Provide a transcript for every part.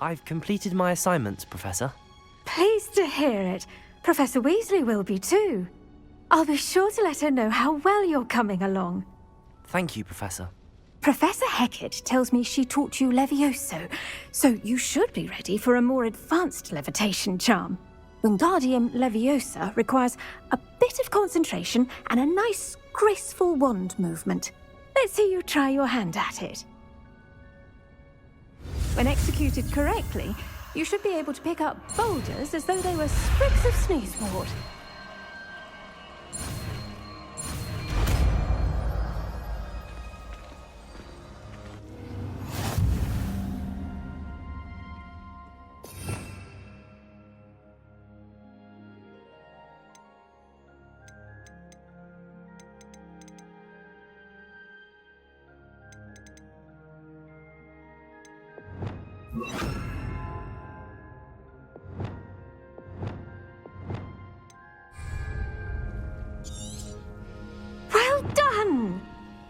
I've completed my assignment, Professor. Pleased to hear it. Professor Weasley will be too. I'll be sure to let her know how well you're coming along. Thank you, Professor. Professor Hecat tells me she taught you Levioso, so you should be ready for a more advanced levitation charm. Wingardium Leviosa requires a bit of concentration and a nice, graceful wand movement. Let's see you try your hand at it. When executed correctly, you should be able to pick up boulders as though they were sprigs of sneezewort. Well done!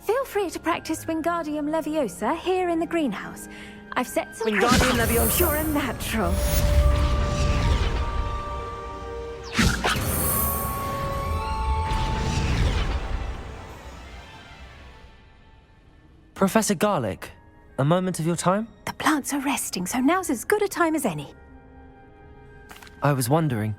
Feel free to practice Wingardium Leviosa here in the greenhouse. I've set some... Wingardium Leviosa! You're a natural. Professor Garlick, a moment of your time? The plants are resting, so now's as good a time as any. I was wondering,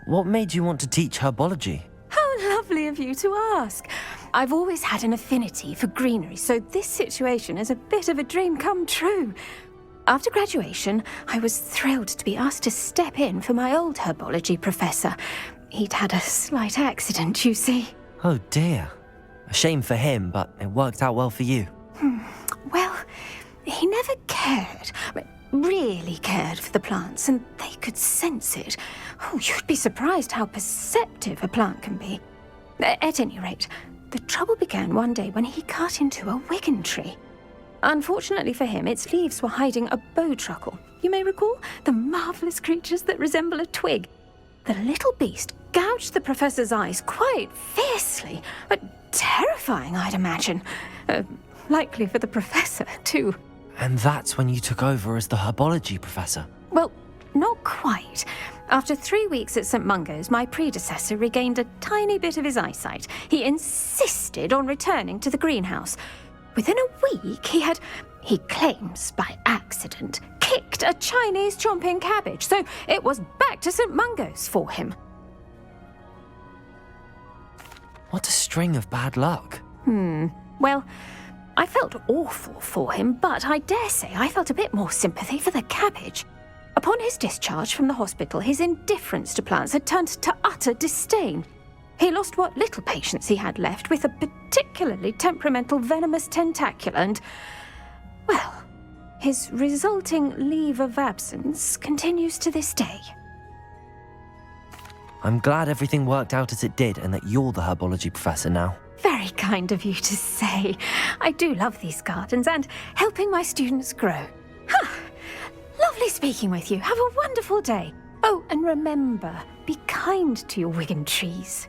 what made you want to teach herbology? How lovely of you to ask. I've always had an affinity for greenery, so this situation is a bit of a dream come true. After graduation, I was thrilled to be asked to step in for my old herbology professor. He'd had a slight accident, you see. Oh dear. A shame for him, but it worked out well for you. Well, he never really cared for the plants, and they could sense it. Oh, you'd be surprised how perceptive a plant can be. At any rate, the trouble began one day when he cut into a wigan tree. Unfortunately for him, its leaves were hiding a bowtruckle. You may recall the marvellous creatures that resemble a twig. The little beast gouged the professor's eyes quite fiercely. Terrifying, I'd imagine. Likely for the professor, too. And that's when you took over as the herbology professor? Well, not quite. After 3 weeks at St. Mungo's, my predecessor regained a tiny bit of his eyesight. He insisted on returning to the greenhouse. Within a week, he claims by accident, kicked a Chinese chomping cabbage, so it was back to St. Mungo's for him. What a string of bad luck. Well, I felt awful for him, but I dare say I felt a bit more sympathy for the cabbage. Upon his discharge from the hospital, his indifference to plants had turned to utter disdain. He lost what little patience he had left with a particularly temperamental venomous tentacula and, well, his resulting leave of absence continues to this day. I'm glad everything worked out as it did and that you're the herbology professor now. Very kind of you to say. I do love these gardens and helping my students grow. Lovely speaking with you. Have a wonderful day. Oh, and remember, be kind to your wigan trees.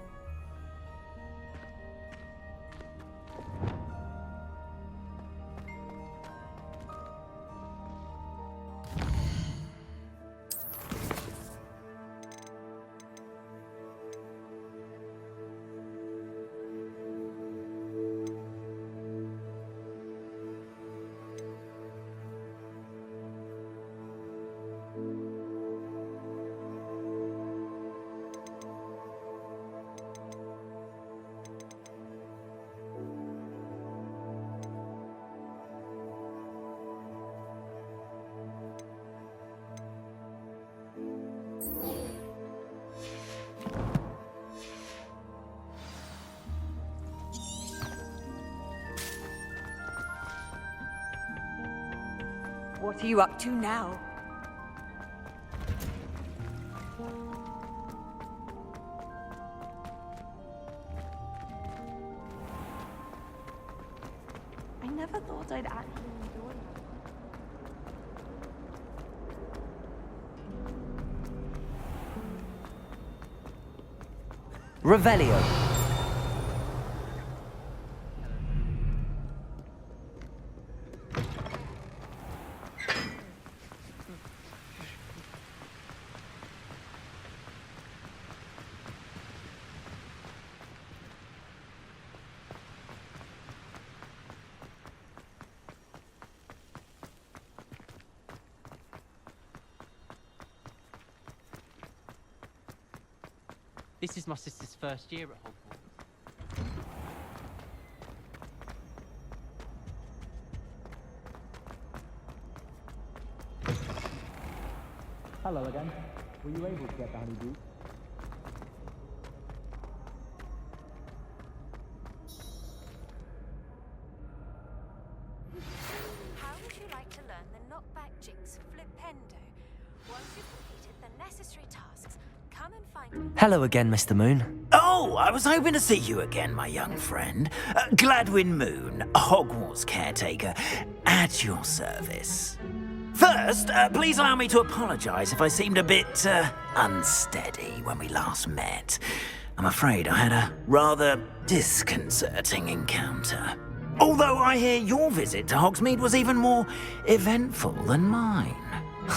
What are you up to now? I never thought I'd actually enjoy that. Revelio. This is my sister's first year at Hogwarts. Hello again. Were you able to get the honeydew? How would you like to learn the knockback jigs flipendo? Once you've completed the necessary tasks, come and find me. Hello again, Mr. Moon. Oh, I was hoping to see you again, my young friend. Gladwin Moon, Hogwarts caretaker, at your service. First, please allow me to apologise if I seemed a bit, unsteady when we last met. I'm afraid I had a rather disconcerting encounter. Although I hear your visit to Hogsmeade was even more eventful than mine.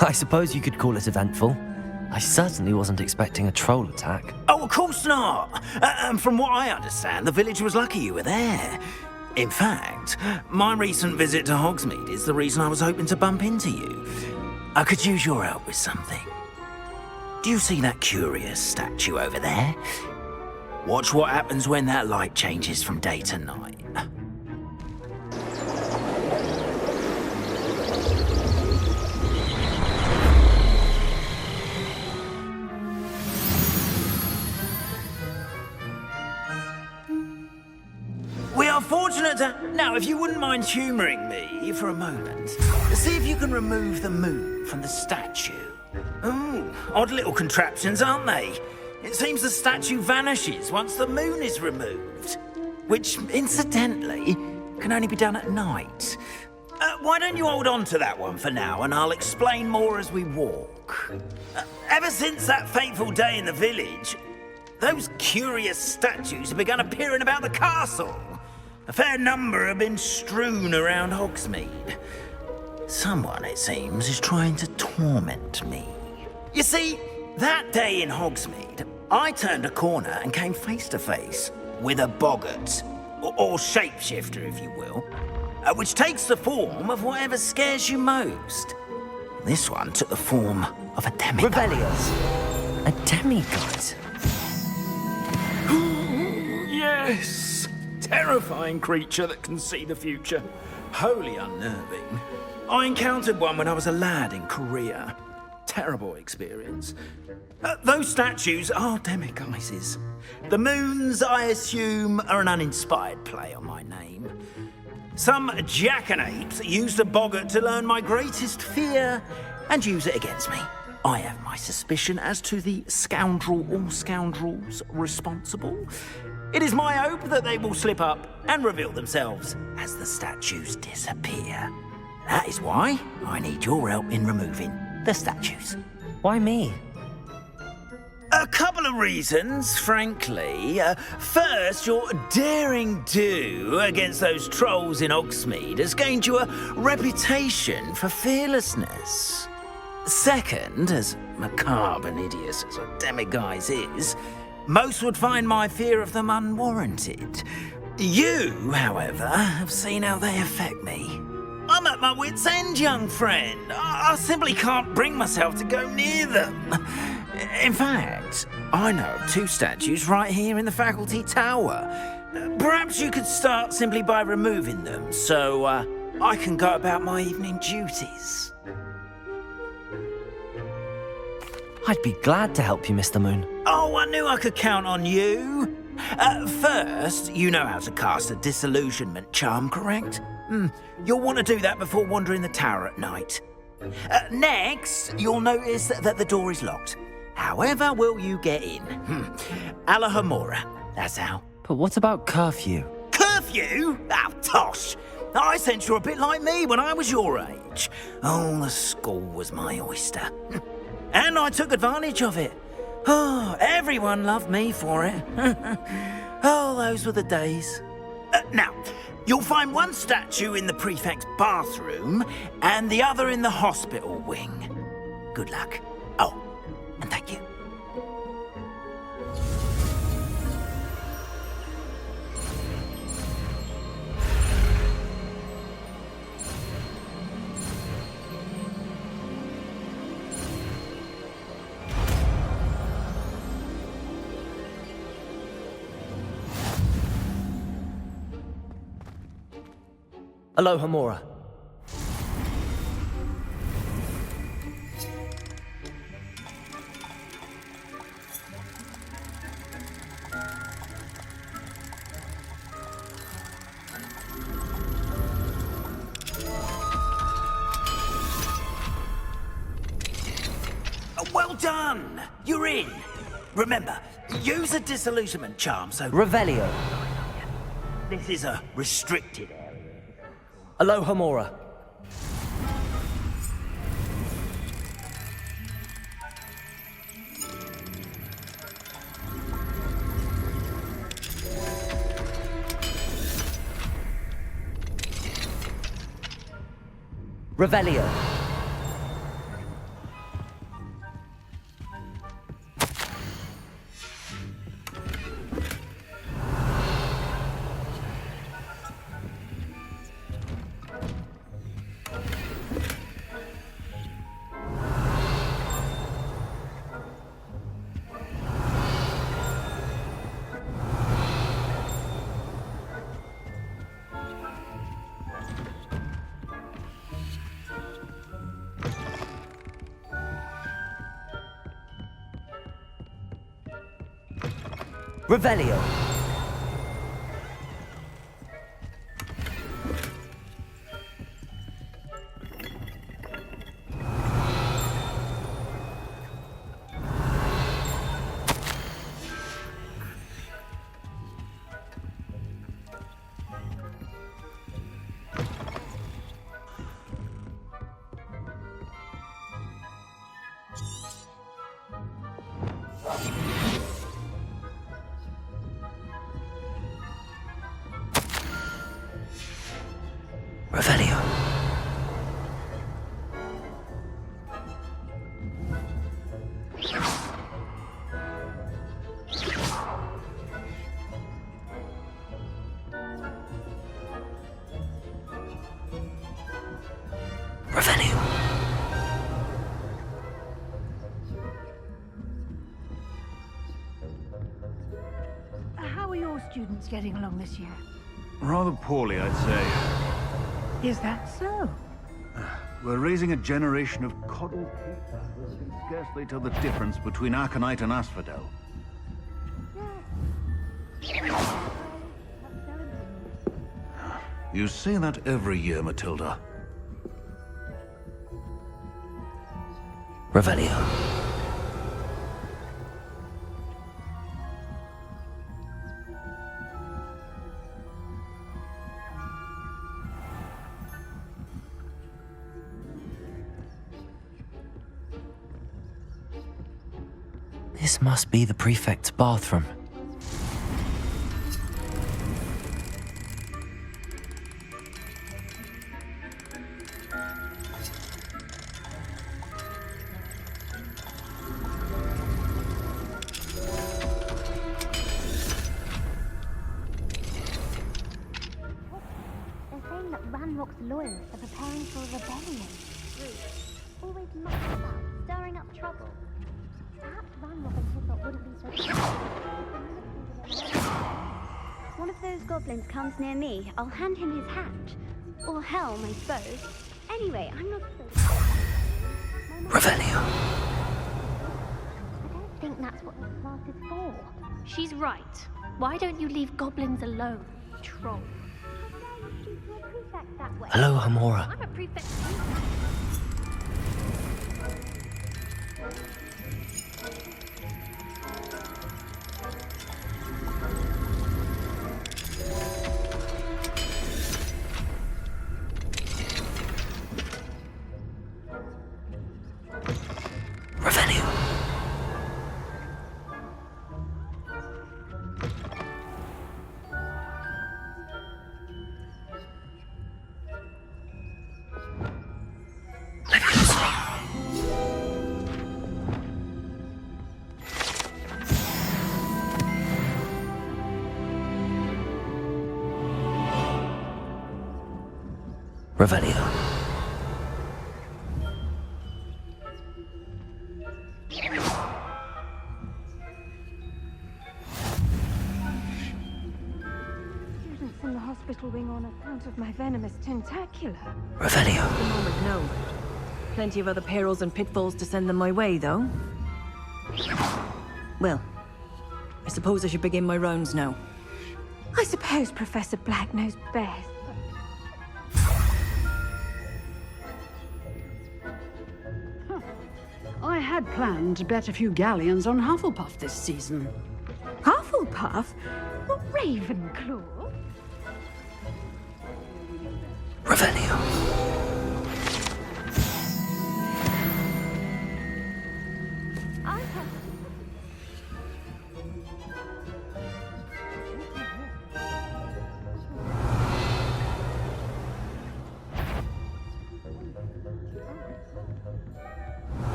I suppose you could call it eventful. I certainly wasn't expecting a troll attack. Oh, of course not. And from what I understand, the village was lucky you were there. In fact, my recent visit to Hogsmeade is the reason I was hoping to bump into you. I could use your help with something. Do you see that curious statue over there? Watch what happens when that light changes from day to night. We are fortunate to... Now, if you wouldn't mind humouring me for a moment, see if you can remove the moon from the statue. Ooh, odd little contraptions, aren't they? It seems the statue vanishes once the moon is removed. Which, incidentally, can only be done at night. Why don't you hold on to that one for now, and I'll explain more as we walk. Ever since that fateful day in the village, those curious statues have begun appearing about the castle. A fair number have been strewn around Hogsmeade. Someone, it seems, is trying to torment me. You see, that day in Hogsmeade, I turned a corner and came face to face with a boggart, or shapeshifter, if you will, which takes the form of whatever scares you most. This one took the form of a demigod. Rebellious. A demigod? Yes! Terrifying creature that can see the future. Wholly unnerving. I encountered one when I was a lad in Korea. Terrible experience. Those statues are demiguises. The moons, I assume, are an uninspired play on my name. Some jackanapes used a boggart to learn my greatest fear and use it against me. I have my suspicion as to the scoundrel or scoundrels responsible. It is my hope that they will slip up and reveal themselves as the statues disappear. That is why I need your help in removing the statues. Why me? A couple of reasons, frankly. First, your daring do against those trolls in Hogsmeade has gained you a reputation for fearlessness. Second, as macabre and hideous as a demiguise is, most would find my fear of them unwarranted. You, however, have seen how they affect me. I'm at my wit's end, young friend. I simply can't bring myself to go near them. In fact, I know of two statues right here in the faculty tower. Perhaps you could start simply by removing them, so I can go about my evening duties. I'd be glad to help you, Mr. Moon. Oh, I knew I could count on you. First, you know how to cast a disillusionment charm, correct? You'll want to do that before wandering the tower at night. Next, you'll notice that the door is locked. However will you get in? Alohomora, that's how. But what about curfew? Curfew? Oh, tosh. I sense you're a bit like me when I was your age. Oh, the school was my oyster. And I took advantage of it. Oh, everyone loved me for it. Oh, those were the days. Now, you'll find one statue in the prefect's bathroom and the other in the hospital wing. Good luck. Oh, and thank you. Alohomora. Well done! You're in! Remember, use a disillusionment charm, so... Revelio. This is a restricted area. Alohomora. Revelio. Revelio. Revelio. Revelio. How are your students getting along this year? Rather poorly, I'd say. Is that so? We're raising a generation of coddled kids who can scarcely tell the difference between Aconite and Asphodel. You say that every year, Matilda. Revelio. This must be the prefect's bathroom. They're saying that Ranrock's loyalists are preparing for a rebellion. Always mucking about, stirring up trouble. Perhaps Ranrock and Hislop wouldn't be so... One of those goblins comes near me, I'll hand him his hat. Or helm, I suppose. Anyway, I'm not so... Revelio. I don't think that's what this class is for. She's right. Why don't you leave goblins alone, troll? How dare you speak to a prefect that way? Alohomora. I'm a prefect. Revelio. Revelio. Students in the hospital following on account of my venomous tentacular. Revelio. At the moment, no. Plenty of other perils and pitfalls to send them my way, though. Well, I suppose I should begin my rounds now. I suppose Professor Black knows best. I had planned to bet a few galleons on Hufflepuff this season. Hufflepuff? Well, Ravenclaw? Revelio. I have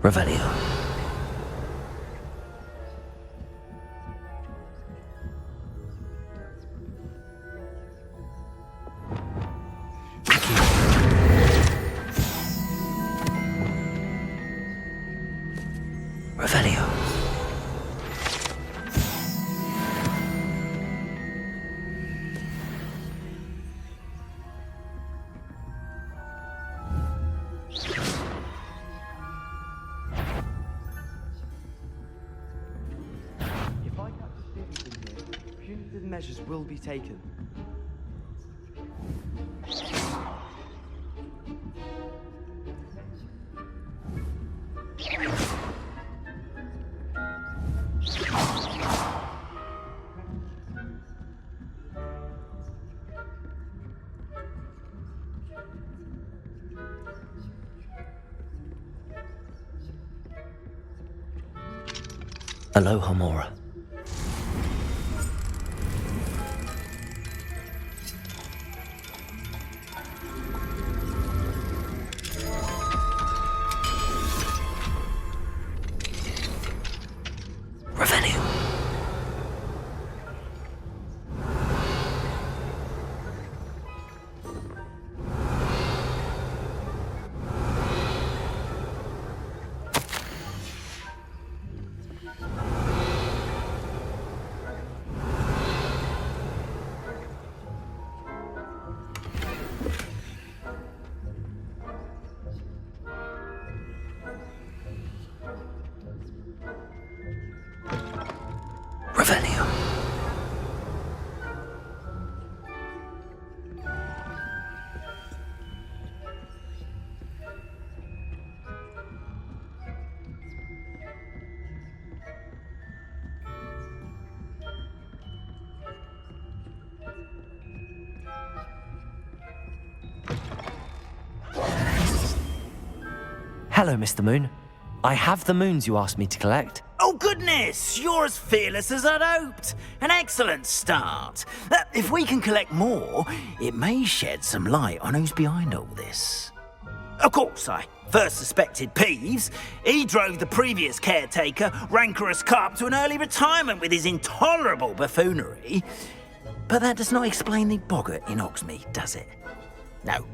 Revelio. Revelio. If I catch a student in here, punitive measures will be taken. Alohomora. Revelio. Revelio. Hello, Mr. Moon. I have the moons you asked me to collect. Oh, goodness! You're as fearless as I'd hoped. An excellent start. If we can collect more, it may shed some light on who's behind all this. Of course, I first suspected Peeves. He drove the previous caretaker, Rancorous Carp, to an early retirement with his intolerable buffoonery. But that does not explain the boggart in Hogsmeade, does it? No.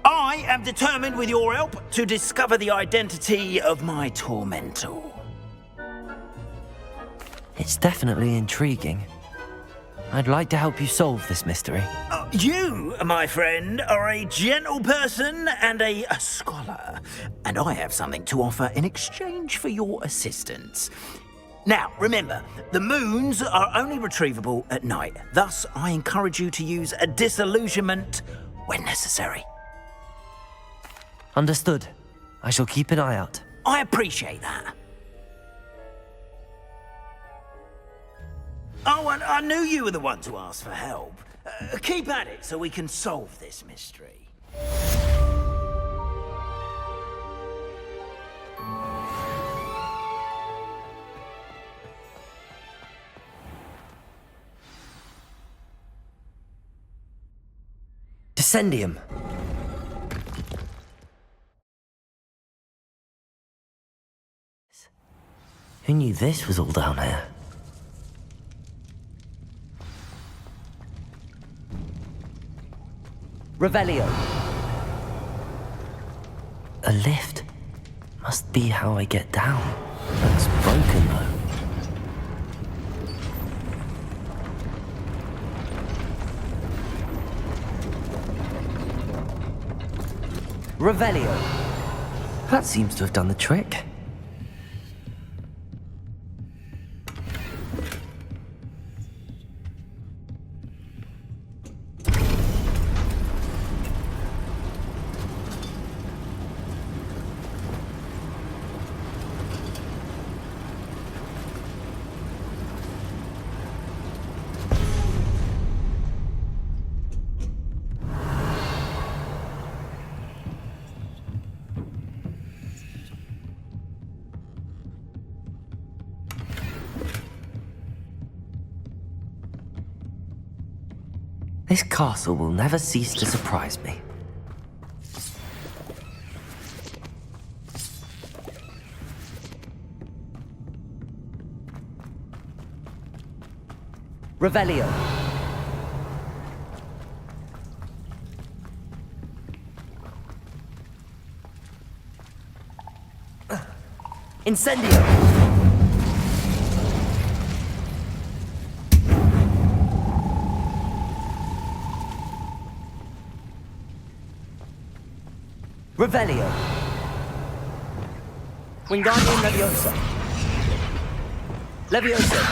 I am determined, with your help, to discover the identity of my tormentor. It's definitely intriguing. I'd like to help you solve this mystery. You, my friend, are a gentle person and a scholar, and I have something to offer in exchange for your assistance. Now, remember, the moons are only retrievable at night. Thus, I encourage you to use a disillusionment when necessary. Understood. I shall keep an eye out. I appreciate that. Oh, and I knew you were the one to ask for help. Keep at it so we can solve this mystery. Descendium. Who knew this was all down here? Revelio. A lift? Must be how I get down. Looks broken though. Revelio. That seems to have done the trick. This castle will never cease to surprise me. Revelio. Incendio. Revelio. Wingardium Leviosa. Leviosa.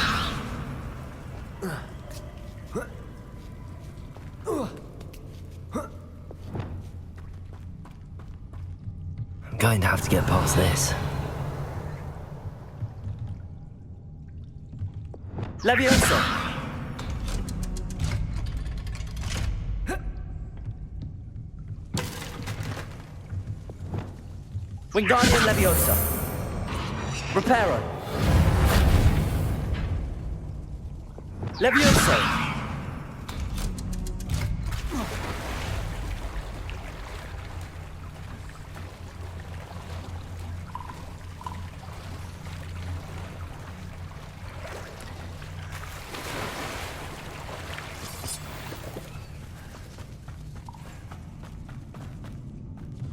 I'm going to have to get past this. Leviosa. Wingardium Leviosa. Reparo. Leviosa.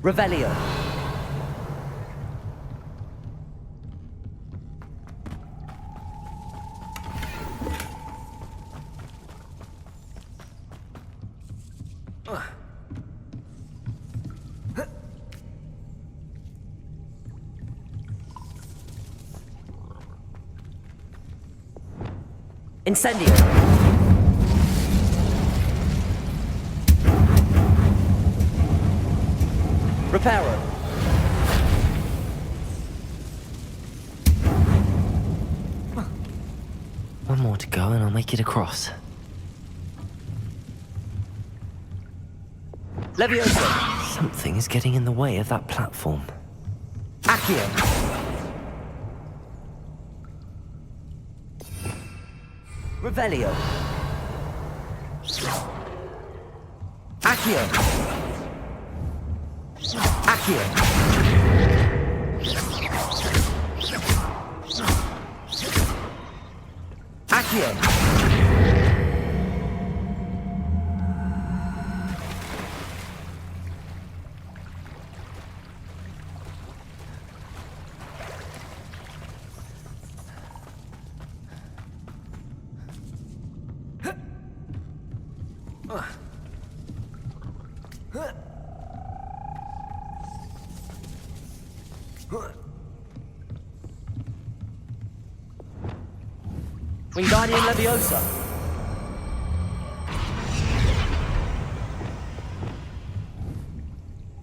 Revelio. Incendio. Reparo. One more to go and I'll make it across. Leviosa. Something is getting in the way of that platform. Accio. Revelio. Accio. Accio. Accio. Wingardium Leviosa.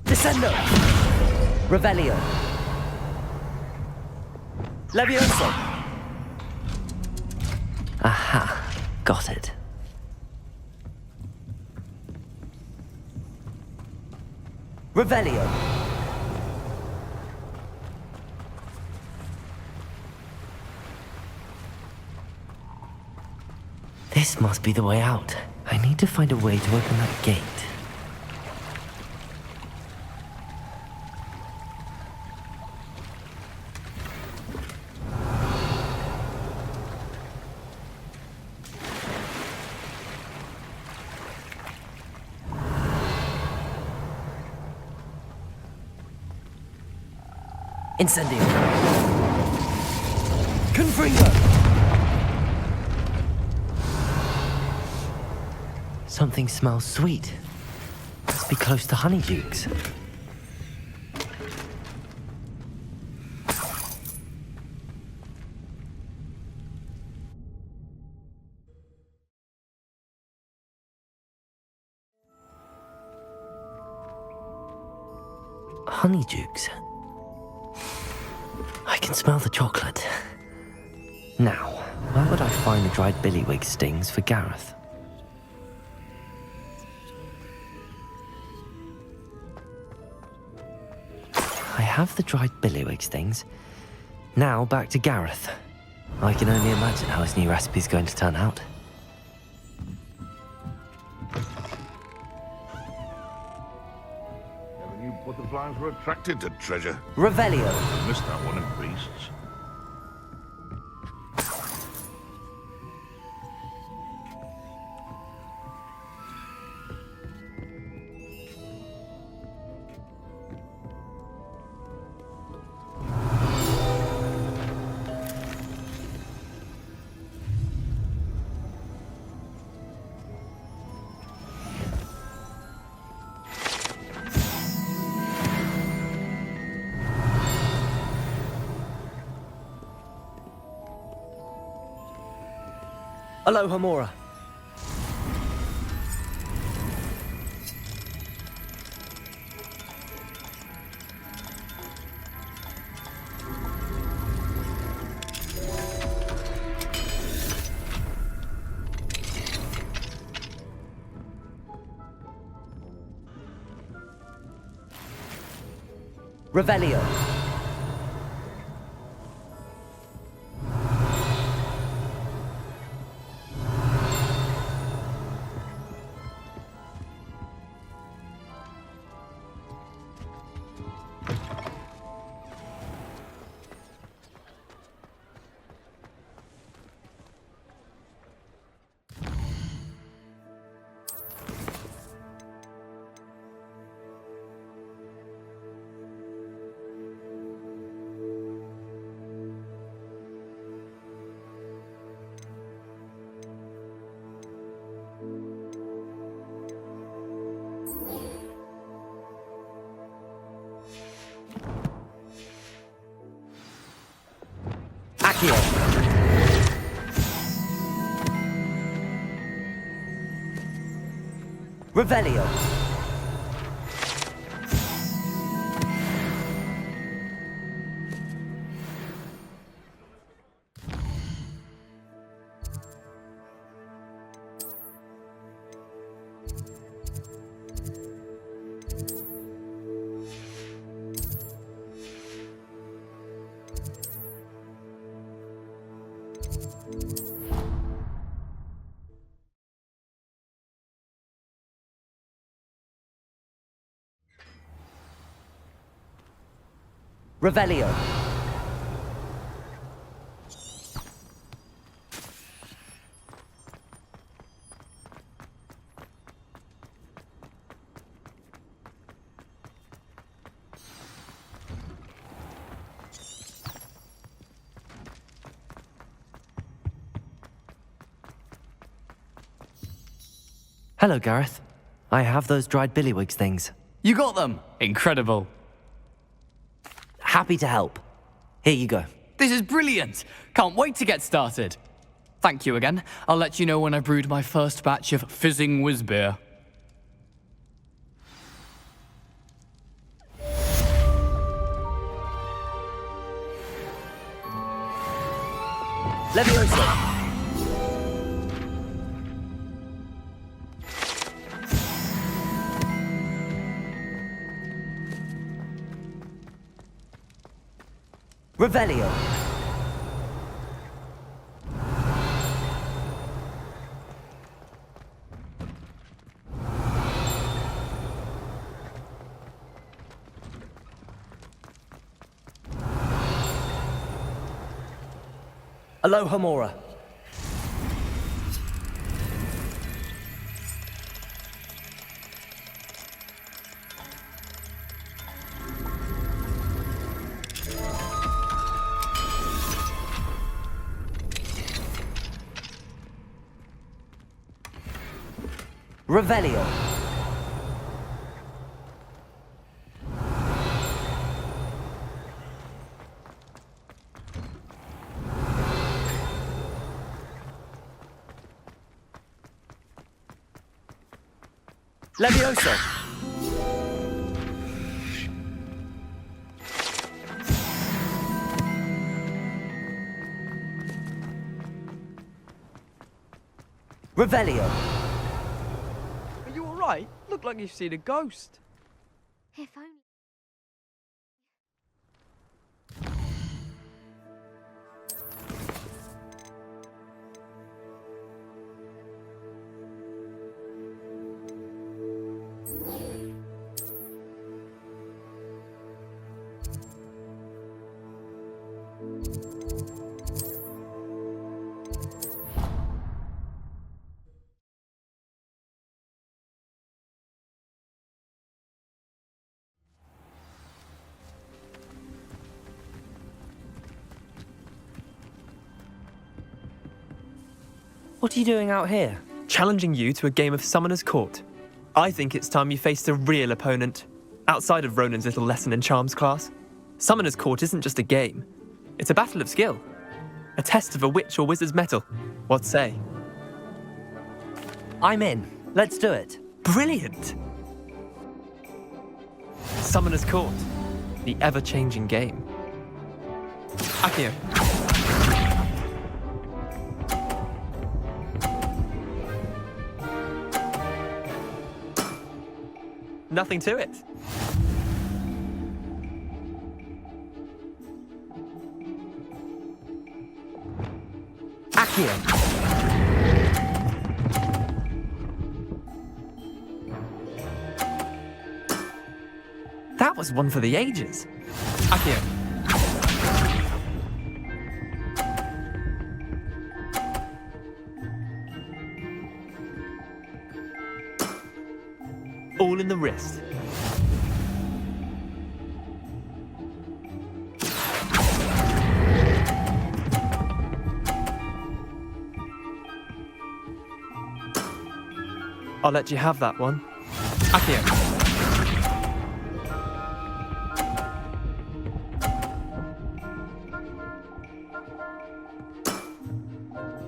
Descendo. Revelio. Leviosa. Aha, got it. Revelio. This must be the way out. I need to find a way to open that gate. Incendio. Confringo. Something smells sweet. Must be close to Honeydukes. Honeydukes. I can smell the chocolate. Now, where would I find the dried billywig stings for Gareth? I have the dried billywig stings. Now back to Gareth. I can only imagine how his new recipe's going to turn out. Butterflies were attracted to treasure. Revelio. I missed that one in beasts. Alohomora. Revelio. Accio. Revelio. Revelio. Hello, Gareth. I have those dried billywig things. You got them? Incredible. Happy to help. Here you go. This is brilliant. Can't wait to get started. Thank you again. I'll let you know when I brewed my first batch of fizzing whiz-beer. Levioso. Revelio. Alohomora. Revelio. Levioso. Revelio. Are you alright? Look like you've seen a ghost. If only. What are you doing out here? Challenging you to a game of Summoner's Court. I think it's time you faced a real opponent, outside of Ronan's little lesson in charms class. Summoner's Court isn't just a game. It's a battle of skill. A test of a witch or wizard's mettle. What say? I'm in. Let's do it. Brilliant! Summoner's Court. The ever-changing game. Accio. Nothing to it. Accio. That was one for the ages. Accio. All in the wrist. I'll let you have that one. Accio.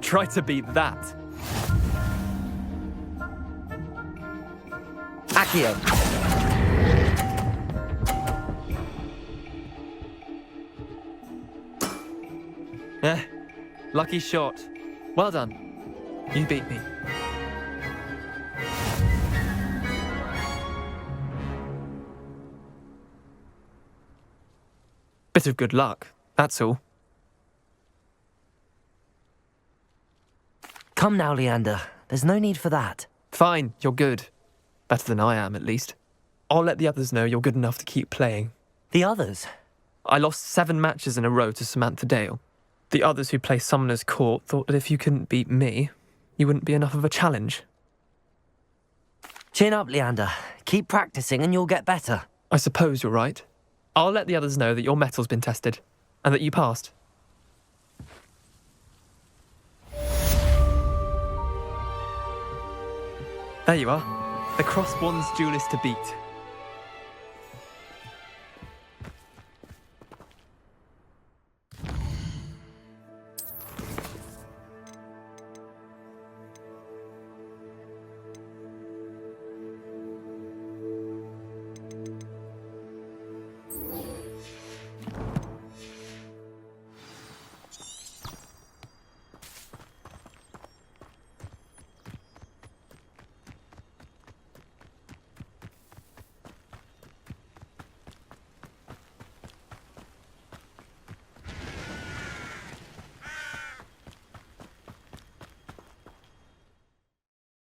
Try to beat that. Accio. Lucky shot. Well done. You beat me. Bit of good luck, that's all. Come now, Leander. There's no need for that. Fine, you're good. Better than I am, at least. I'll let the others know you're good enough to keep playing. The others? I lost 7 matches in a row to Samantha Dale. The others who play Summoner's Court thought that if you couldn't beat me, you wouldn't be enough of a challenge. Chin up, Leander. Keep practicing and you'll get better. I suppose you're right. I'll let the others know that your metal's been tested, and that you passed. There you are. The Crosswands duelist to beat.